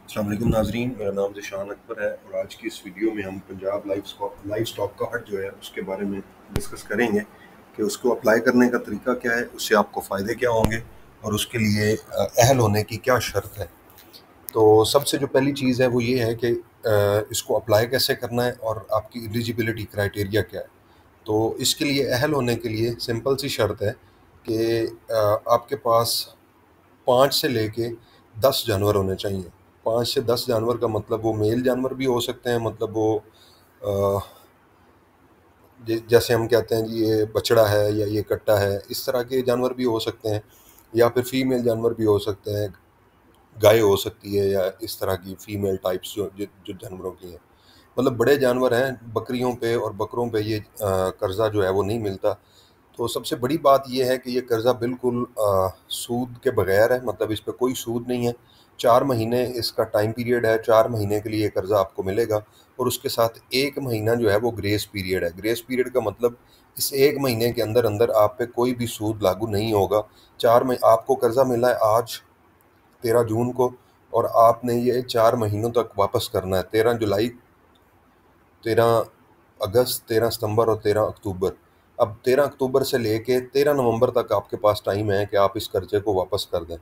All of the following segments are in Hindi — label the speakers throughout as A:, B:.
A: अस्सलाम वालेकुम नाज़रीन, मेरा नाम ज़िशान अकबर है और आज की इस वीडियो में हम पंजाब लाइव स्टॉक कार्ड जो है उसके बारे में डिस्कस करेंगे कि उसको अप्लाई करने का तरीका क्या है, उससे आपको फ़ायदे क्या होंगे और उसके लिए अहल होने की क्या शर्त है। तो सबसे जो पहली चीज़ है वो ये है कि इसको अप्लाई कैसे करना है और आपकी एलिजिबिलिटी क्राइटेरिया क्या है। तो इसके लिए अहल होने के लिए सिंपल सी शर्त है कि आपके पास 5 से लेके 10 जानवर होने चाहिए। 5 से 10 जानवर का मतलब वो मेल जानवर भी हो सकते हैं, मतलब वो अ, जैसे हम कहते हैं जी ये बछड़ा है या ये कट्टा है, इस तरह के जानवर भी हो सकते हैं, या फिर फीमेल जानवर भी हो सकते हैं, गाय हो सकती है या इस तरह की फीमेल टाइप्स जो जानवरों की हैं। मतलब बड़े जानवर हैं, बकरियों पे और बकरों पे ये कर्ज़ा जो है वो नहीं मिलता। तो सबसे बड़ी बात ये है कि ये कर्ज़ा बिल्कुल सूद के बगैर है, मतलब इस पे कोई सूद नहीं है। 4 महीने इसका टाइम पीरियड है, 4 महीने के लिए ये कर्ज़ा आपको मिलेगा और उसके साथ 1 महीना जो है वो ग्रेस पीरियड है। ग्रेस पीरियड का मतलब इस 1 महीने के अंदर-अंदर आप पे कोई भी सूद लागू नहीं होगा। 4 मही आपको कर्ज़ा मिला है आज 13 जून को और आपने ये 4 महीनों तक वापस करना है। 13 जुलाई, 13 अगस्त, 13 सितंबर और 13 अक्टूबर। अब 13 अक्टूबर से लेके 13 नवंबर तक आपके पास टाइम है कि आप इस कर्ज़े को वापस कर दें।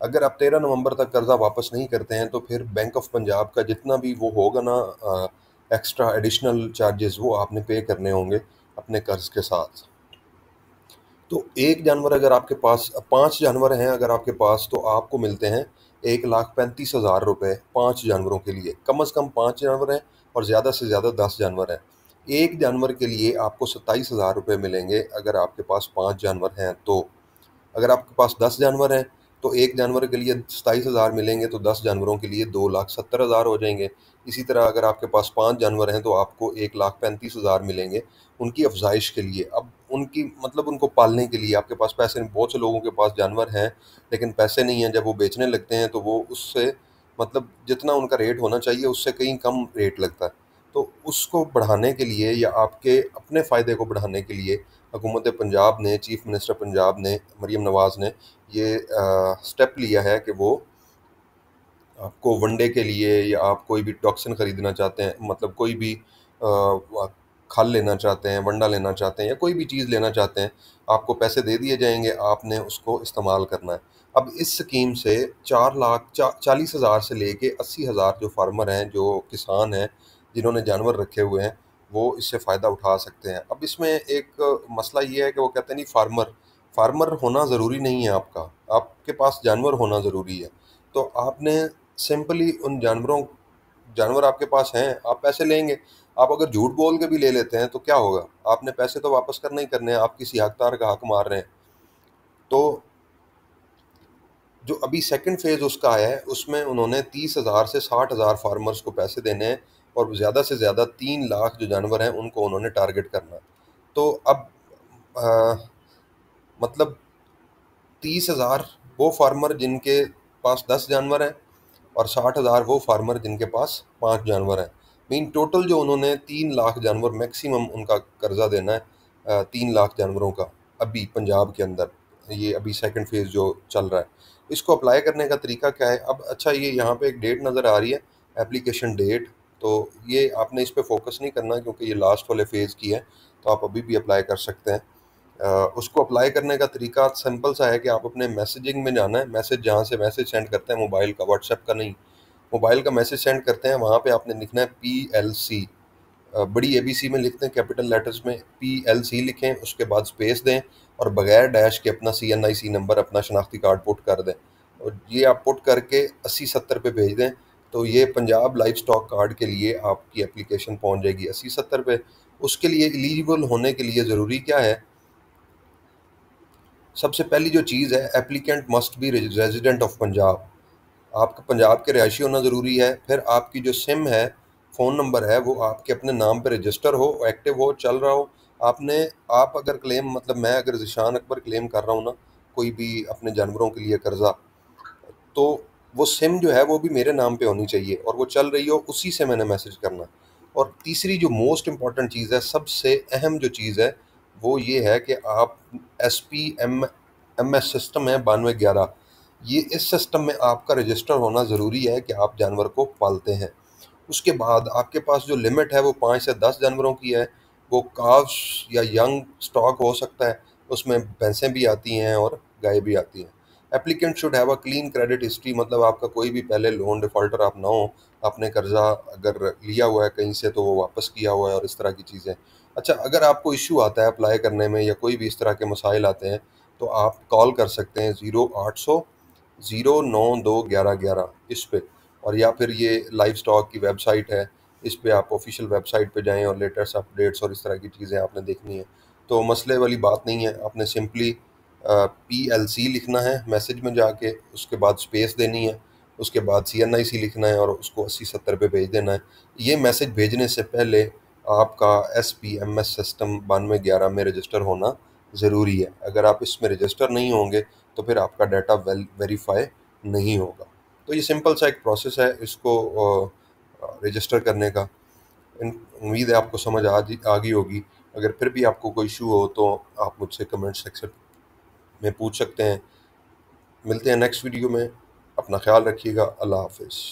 A: अगर आप 13 नवंबर तक कर्ज़ा वापस नहीं करते हैं तो फिर बैंक ऑफ पंजाब का जितना भी वो होगा ना एक्स्ट्रा एडिशनल चार्जेस, वो आपने पे करने होंगे अपने कर्ज़ के साथ। तो एक जानवर अगर आपके पास 5 जानवर हैं अगर आपके पास, तो आपको मिलते हैं 1,35,000 रुपये 5 जानवरों के लिए। कम से कम 5 जानवर हैं और ज़्यादा से ज़्यादा 10 जानवर हैं। एक जानवर के लिए आपको 27,000 रुपये मिलेंगे अगर आपके पास 5 जानवर हैं तो। अगर आपके पास 10 जानवर हैं तो एक जानवर के लिए 27,000 मिलेंगे, तो 10 जानवरों के लिए 2,70,000 हो जाएंगे। इसी तरह अगर आपके पास 5 जानवर हैं तो आपको 1,35,000 मिलेंगे उनकी अफजाइश के लिए। अब उनकी मतलब उनको पालने के लिए आपके पास पैसे नहीं। बहुत से लोगों के पास जानवर हैं लेकिन पैसे नहीं हैं, जब वो बेचने लगते हैं तो वो उससे मतलब जितना उनका रेट होना चाहिए उससे कहीं कम रेट लगता है। तो उसको बढ़ाने के लिए या आपके अपने फ़ायदे को बढ़ाने के लिए हुकूमत पंजाब ने, चीफ मिनिस्टर पंजाब ने, मरीम नवाज़ ने ये स्टेप लिया है कि वो आपको वनडे के लिए या आप कोई भी टॉक्सिन ख़रीदना चाहते हैं, मतलब कोई भी खल लेना चाहते हैं, वंडा लेना चाहते हैं या कोई भी चीज़ लेना चाहते हैं, आपको पैसे दे दिए जाएंगे, आपने उसको इस्तेमाल करना है। अब इस स्कीम से 4,40,000 से लेके 80,000 जो फार्मर हैं, जो किसान हैं, जिन्होंने जानवर रखे हुए हैं, वो इससे फ़ायदा उठा सकते हैं। अब इसमें एक मसला ये है कि वो कहते हैं नहीं, फार्मर होना ज़रूरी नहीं है आपका, आपके पास जानवर होना ज़रूरी है। तो आपने सिंपली उन जानवर आपके पास हैं, आप पैसे लेंगे। आप अगर झूठ बोल के भी ले लेते हैं तो क्या होगा? आपने पैसे तो वापस करने ही करने हैं, आप किसी हकदार का हक मार रहे हैं। तो जो अभी सेकंड फेज़ उसका आया है, उसमें उन्होंने 30,000 से 60,000 फार्मर्स को पैसे देने हैं और ज़्यादा से ज़्यादा 3 लाख जो जानवर हैं उनको उन्होंने टारगेट करना है। तो अब अ, मतलब 30,000 वो फार्मर जिनके पास 10 जानवर हैं और 60,000 वो फार्मर जिनके पास 5 जानवर हैं। मीन टोटल जो उन्होंने 3 लाख जानवर मैक्सिमम उनका कर्ज़ा देना है, 3 लाख जानवरों का अभी पंजाब के अंदर, ये अभी सेकंड फेज़ जो चल रहा है। इसको अप्लाई करने का तरीका क्या है? अब अच्छा, ये यहाँ पे एक डेट नज़र आ रही है, एप्लीकेशन डेट। तो ये आपने इस पे फ़ोकस नहीं करना क्योंकि ये लास्ट वाले फ़ेज़ की है, तो आप अभी भी अप्लाई कर सकते हैं। उसको अप्लाई करने का तरीका सिंपल सा है कि आप अपने मैसेजिंग में जाना है, मैसेज जहाँ से मैसेज सेंड करते हैं मोबाइल का, व्हाट्सएप का नहीं, मोबाइल का मैसेज सेंड करते हैं, वहाँ पे आपने लिखना है PLC, बड़ी ABC में लिखते हैं, कैपिटल लेटर्स में PLC लिखें, उसके बाद स्पेस दें और बगैर डैश के अपना CNIC नंबर, अपना शनाख्ती कार्ड पुट कर दें और ये आप पुट करके 80-70 पे भेज दें। तो ये पंजाब लाइव स्टॉक कार्ड के लिए आपकी एप्लीकेशन पहुँच जाएगी 80-70 पे। उसके लिए एलिजिबल होने के लिए ज़रूरी क्या है? सबसे पहली जो चीज़ है, applicant must be resident of Punjab. आपका पंजाब के रिहायशी होना ज़रूरी है। फिर आपकी जो सिम है, फ़ोन नंबर है, वो आपके अपने नाम पे रजिस्टर हो, एक्टिव हो, चल रहा हो। आपने आप अगर क्लेम, मतलब मैं अगर ज़िशान अकबर क्लेम कर रहा हूँ ना कोई भी अपने जानवरों के लिए कर्ज़ा, तो वो सिम जो है वो भी मेरे नाम पे होनी चाहिए और वो चल रही हो, उसी से मैंने मैसेज करना है। और तीसरी जो मोस्ट इम्पॉर्टेंट चीज़ है, सबसे अहम जो चीज़ है, वो ये है कि आप SP एम एस सिस्टम है 9211, ये इस सिस्टम में आपका रजिस्टर होना ज़रूरी है कि आप जानवर को पालते हैं। उसके बाद आपके पास जो लिमिट है वो 5 से 10 जानवरों की है। वो काव्स या यंग स्टॉक हो सकता है, उसमें भैंसें भी आती हैं और गाय भी आती हैं। Applicant should have a clean credit history, मतलब आपका कोई भी पहले लोन डिफ़ॉल्टर आप ना हो, आपने कर्ज़ा अगर लिया हुआ है कहीं से तो वो वापस किया हुआ है और इस तरह की चीज़ें। अच्छा, अगर आपको इश्यू आता है अप्लाई करने में या कोई भी इस तरह के मसाइल आते हैं, तो आप कॉल कर सकते हैं 0800 0921111 इस पे। और या फिर ये लाइव स्टॉक की वेबसाइट है, इस पे आप ऑफिशियल वेबसाइट पे जाएं और लेटेस्ट अपडेट्स और इस तरह की चीज़ें आपने देखनी है। तो मसले वाली बात नहीं है, आपने सिंपली PLC लिखना है मैसेज में जाके, उसके बाद स्पेस देनी है, उसके बाद CNIC लिखना है और उसको 8070 पे भेज देना है। ये मैसेज भेजने से पहले आपका SPMS सिस्टम 9211 में रजिस्टर होना ज़रूरी है। अगर आप इसमें रजिस्टर नहीं होंगे तो फिर आपका डाटा वेरीफाई नहीं होगा। तो ये सिंपल सा एक प्रोसेस है इसको रजिस्टर करने का। उम्मीद है आपको समझ आ गई होगी। अगर फिर भी आपको कोई इशू हो तो आप मुझसे कमेंट सेक्शन में पूछ सकते हैं। मिलते हैं नेक्स्ट वीडियो में। अपना ख्याल रखिएगा। अल्लाह हाफिज़।